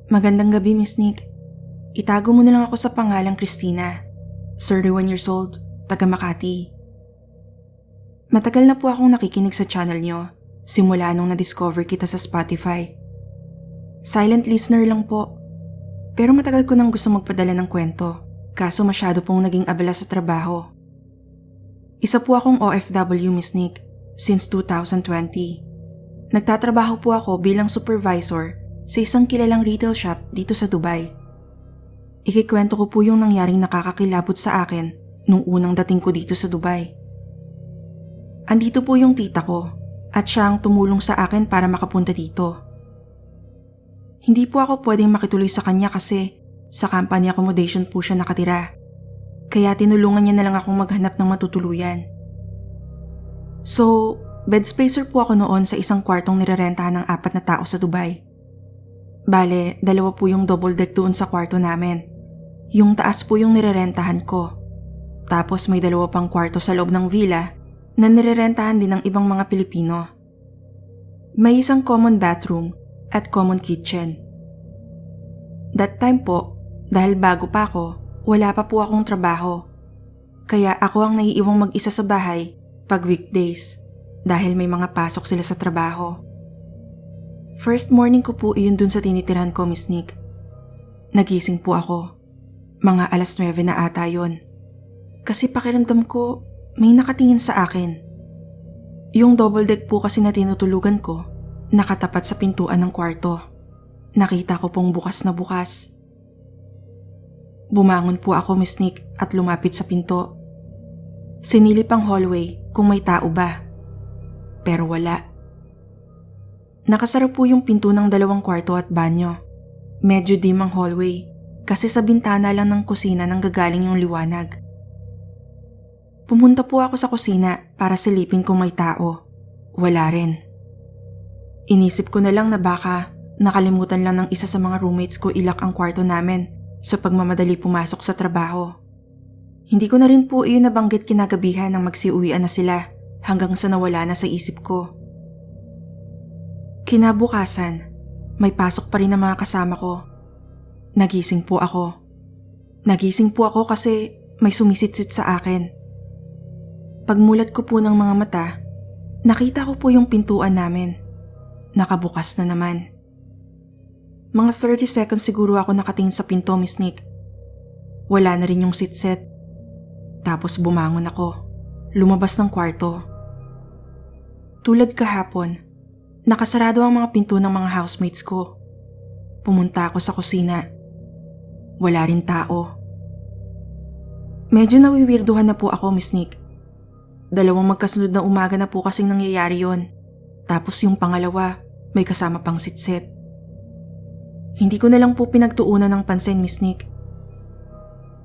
Magandang gabi, Miss Nick. Itago mo na lang ako sa pangalang Christina, 31 years old, taga Makati. Matagal na po akong nakikinig sa channel nyo, simula nung na-discover kita sa Spotify. Silent listener lang po, pero matagal ko nang gusto magpadala ng kwento, kaso masyado pong naging abala sa trabaho. Isa po akong OFW, Miss Nick, since 2020. Nagtatrabaho po ako bilang supervisor sa isang kilalang retail shop dito sa Dubai. Ikikwento ko po yung nangyaring nakakakilabot sa akin nung unang dating ko dito sa Dubai. Andito po yung tita ko at siya ang tumulong sa akin para makapunta dito. Hindi po ako pwedeng makituloy sa kanya kasi sa company accommodation po siya nakatira. Kaya tinulungan niya na lang akong maghanap ng matutuluyan. So, bed spacer po ako noon sa isang kwartong nirerentahan ng 4 na tao sa Dubai. Bale, 2 po yung double deck doon sa kwarto namin. Yung taas po yung nirerentahan ko. Tapos may 2 pang kwarto sa loob ng villa na nirerentahan din ng ibang mga Pilipino. May isang common bathroom at common kitchen. That time po, dahil bago pa ako, wala pa po akong trabaho. Kaya ako ang naiiwang mag-isa sa bahay pag weekdays dahil may mga pasok sila sa trabaho. First morning ko po iyon dun sa tinitirahan ko, Miss Nick. Nagising po ako. Mga 9:00 na ata yon. Kasi pakiramdam ko may nakatingin sa akin. Yung double deck po kasi na tinutulugan ko, nakatapat sa pintuan ng kwarto. Nakita ko pong bukas na bukas. Bumangon po ako, Miss Nick, at lumapit sa pinto. Sinilip ang hallway kung may tao ba. Pero wala. Nakasara po yung pinto ng 2 kwarto at banyo. Medyo dim ang hallway kasi sa bintana lang ng kusina nang gagaling yung liwanag. Pumunta po ako sa kusina para silipin kung may tao. Wala rin. Inisip ko na lang na baka nakalimutan lang ng isa sa mga roommates ko ilak ang kwarto namin sa pagmamadali pumasok sa trabaho. Hindi ko na rin po iyon nabanggit kinagabihan nang magsiuwian na sila hanggang sa nawala na sa isip ko. Kinabukasan, may pasok pa rin ang mga kasama ko. Nagising po ako. Nagising po ako kasi may sumisitsit sa akin. Pagmulat ko po ng mga mata, nakita ko po yung pintuan namin. Nakabukas na naman. Mga 30 seconds siguro ako nakatingin sa pinto, Miss Nick. Wala na rin yung sitset. Tapos bumangon ako. Lumabas ng kwarto. Tulad kahapon, nakasarado ang mga pinto ng mga housemates ko. Pumunta ako sa kusina. Wala rin tao. Medyo nawiwirduhan na po ako, Miss Nick. 2 magkasunod na umaga na po kasing nangyayari yon. Tapos yung pangalawa, may kasama pang sitset. Hindi ko na lang po pinagtuunan ng pansin, Miss Nick.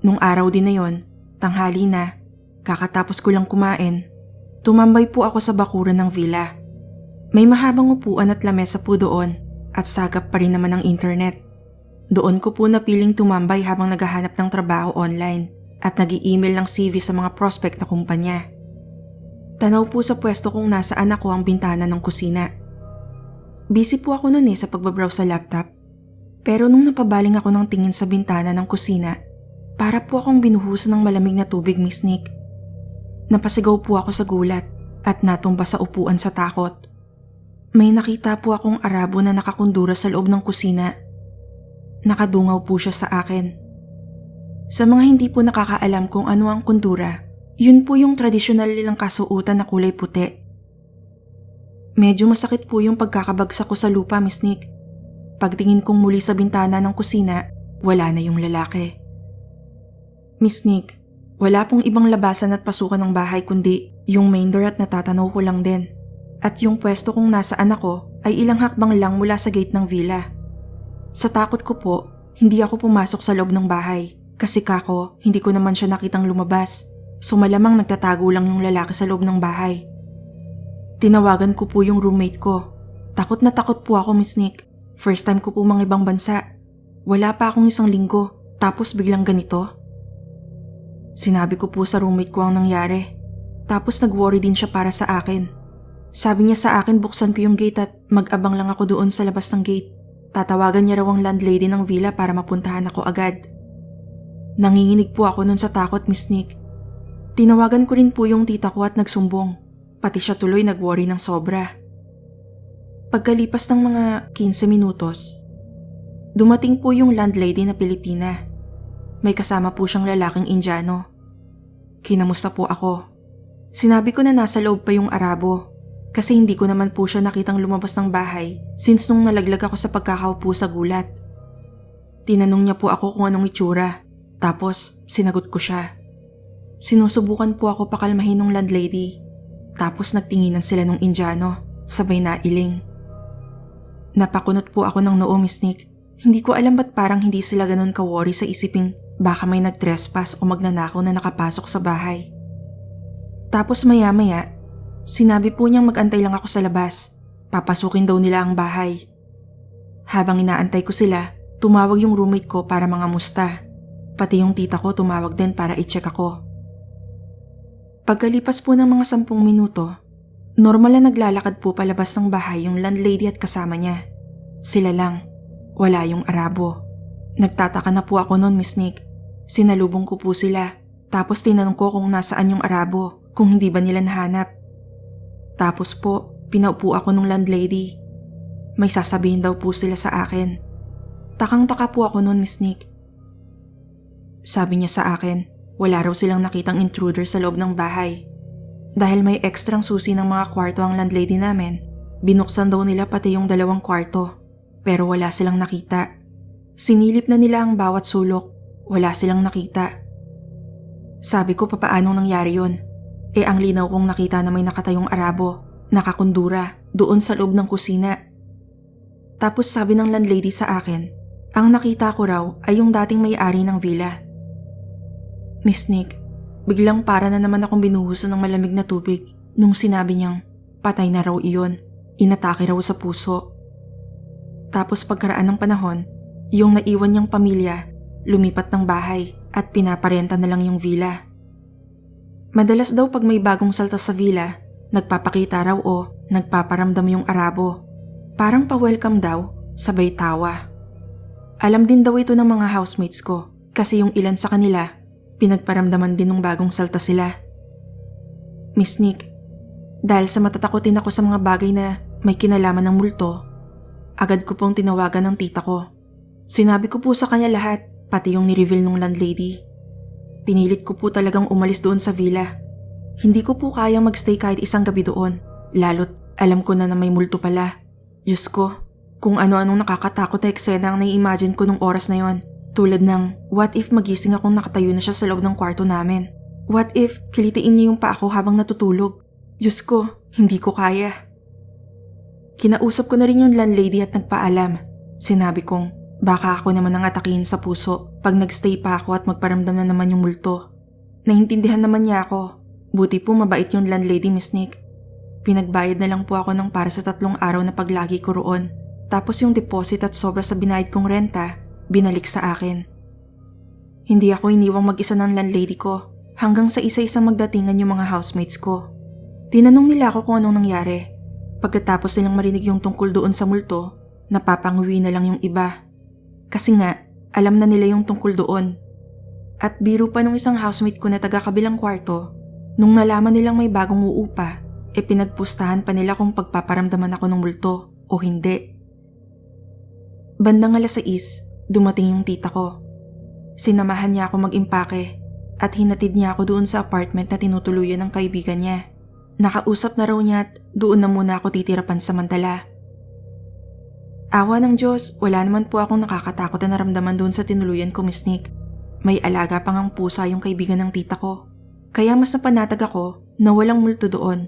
Nung araw din na yon, tanghali na, kakatapos ko lang kumain, tumambay po ako sa bakuran ng villa. May mahabang upuan at lamesa po doon at sagap pa rin naman ang internet. Doon ko po napiling tumambay habang naghahanap ng trabaho online at nag-i-email ng CV sa mga prospect na kumpanya. Tanaw po sa pwesto kung nasaan ako ang bintana ng kusina. Busy po ako noon sa pagbabrowse sa laptop. Pero nung napabaling ako ng tingin sa bintana ng kusina, para po akong binuhusan ng malamig na tubig, Miss Nick. Napasigaw po ako sa gulat at natumba sa upuan sa takot. May nakita po akong Arabo na nakakundura sa loob ng kusina. Nakadungaw po siya sa akin. Sa mga hindi po nakakaalam kung ano ang kundura, yun po yung tradisyonal nilang kasuotan na kulay puti. Medyo masakit po yung pagkakabagsak ko sa lupa, Miss Nick. Pagtingin kong muli sa bintana ng kusina, wala na yung lalaki. Miss Nick, wala pong ibang labasan at pasukan ng bahay kundi yung main door at natatanaw ko lang din. At yung pwesto kung nasaan ako ay ilang hakbang lang mula sa gate ng villa. Sa takot ko po, hindi ako pumasok sa loob ng bahay kasi kako hindi ko naman siya nakitang lumabas. So malamang nagtatago lang yung lalaki sa loob ng bahay. Tinawagan ko po yung roommate ko. Takot na takot po ako, Miss Nick. First time ko po mga ibang bansa. Wala pa akong 1 linggo, tapos biglang ganito. Sinabi ko po sa roommate ko ang nangyari. Tapos nag-worry din siya para sa akin. Sabi niya sa akin buksan ko yung gate at mag-abang lang ako doon sa labas ng gate. Tatawagan niya raw ang landlady ng villa para mapuntahan ako agad. Nanginginig po ako nun sa takot, Miss Nick. Tinawagan ko rin po yung tita ko at nagsumbong. Pati siya tuloy nag-worry ng sobra. Pagkalipas ng mga 15 minutos, dumating po yung landlady na Pilipina. May kasama po siyang lalaking Indiano. Kinamusta po ako. Sinabi ko na nasa loob pa yung Arabo kasi hindi ko naman po siya nakitang lumabas ng bahay since nung nalaglag ako sa pagkakaupo sa gulat. Tinanong niya po ako kung anong itsura, tapos sinagot ko siya. Sinusubukan po ako pakalmahin ng landlady, tapos nagtinginan sila ng Indiano, sabay na iling. Napakunot po ako ng noo, Miss Nick. Hindi ko alam ba't parang hindi sila ganun ka-worry sa isiping baka may nag-trespass o magnanakaw na nakapasok sa bahay. Tapos maya-maya, sinabi po niyang mag-antay lang ako sa labas. Papasukin daw nila ang bahay. Habang inaantay ko sila, tumawag yung roommate ko para mangamusta. Pati yung tita ko tumawag din para i-check ako. Pagkalipas po ng mga 10 minuto, normal na naglalakad po palabas ng bahay yung landlady at kasama niya. Sila lang, wala yung Arabo. Nagtataka na po ako noon, Miss Nick. Sinalubong ko po sila, tapos tinanong ko kung nasaan yung Arabo, kung hindi ba nila nahanap. Tapos po, pinaupo ako ng landlady. May sasabihin daw po sila sa akin. Takang-taka po ako noon, Miss Nick. Sabi niya sa akin, wala raw silang nakitang intruder sa loob ng bahay. Dahil may ekstrang susi ng mga kwarto ang landlady namin, binuksan daw nila pati yung 2 kwarto. Pero wala silang nakita. Sinilip na nila ang bawat sulok, wala silang nakita. Sabi ko papaanong nangyari yun? Ang linaw kong nakita na may nakatayong Arabo, nakakundura, doon sa loob ng kusina. Tapos sabi ng landlady sa akin, ang nakita ko raw ay yung dating may-ari ng villa. Miss Nick, biglang para na naman akong binuhusan ng malamig na tubig nung sinabi niyang patay na raw iyon, inatake raw sa puso. Tapos pagkaraan ng panahon, yung naiwan niyang pamilya, lumipat ng bahay at pinaparenta na lang yung villa. Madalas daw pag may bagong salta sa villa, nagpapakita raw o nagpaparamdam yung Arabo. Parang pa-welcome daw, sabay tawa. Alam din daw ito ng mga housemates ko kasi yung ilan sa kanila, pinagparamdaman din ng bagong salta sila. Miss Nick, dahil sa matatakotin ako sa mga bagay na may kinalaman ng multo, agad ko pong tinawagan ng tita ko. Sinabi ko po sa kanya lahat, pati yung ni-reveal ng landlady. Pinilit ko po talagang umalis doon sa villa. Hindi ko po kayang magstay kahit isang gabi doon, lalo't alam ko na may multo pala. Diyos ko, kung ano-anong nakakatakot na eksena ang nai-imagine ko nung oras na yon. Tulad ng, what if magising akong nakatayo na siya sa loob ng kwarto namin? What if kilitiin niya yung paa ko habang natutulog? Diyos ko, hindi ko kaya. Kinausap ko na rin yung landlady at nagpaalam. Sinabi kong, baka ako naman ang atakihin sa puso pag nagstay pa ako at magparamdam na naman yung multo. Naintindihan naman niya ako. Buti po mabait yung landlady, Miss Nick. Pinagbayad na lang po ako ng para sa 3 araw na paglagi ko roon. Tapos yung deposit at sobra sa binayad kong renta, binalik sa akin. Hindi ako iniwang mag-isa ng landlady ko hanggang sa isa-isang magdatingan yung mga housemates ko. Tinanong nila ako kung anong nangyari. Pagkatapos nilang marinig yung tungkol doon sa multo, napapanguwi na lang yung iba. Kasi nga, alam na nila yung tungkol doon. At biro pa nung isang housemate ko na taga-kabilang kwarto, nung nalaman nilang may bagong uupa, pinagpustahan pa nila kung pagpaparamdaman ako ng multo o hindi. Bandang 6:00, dumating yung tita ko. Sinamahan niya ako mag-impake at hinatid niya ako doon sa apartment na tinutuluyan ng kaibigan niya. Nakausap na raw niya at doon na muna ako titira pansamantala. Awa ng Diyos, wala naman po akong nakakatakot na naramdaman doon sa tinuluyan ko, Miss Nick. May alaga pang ang pusa yung kaibigan ng tita ko. Kaya mas napanatag ako na walang multo doon.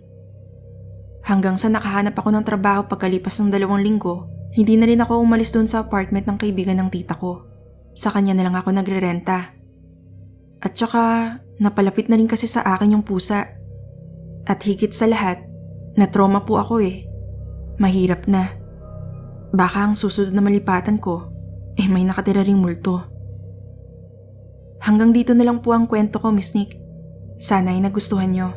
Hanggang sa nakahanap ako ng trabaho pagkalipas ng 2 linggo, hindi na rin ako umalis doon sa apartment ng kaibigan ng tita ko. Sa kanya na lang ako nagre-renta. At saka, napalapit na rin kasi sa akin yung pusa. At higit sa lahat, na-trauma po ako Mahirap na. Baka ang susunod na malipatan ko, may nakatira ring multo. Hanggang dito na lang po ang kwento ko, Miss Nick. Sana ay nagustuhan nyo.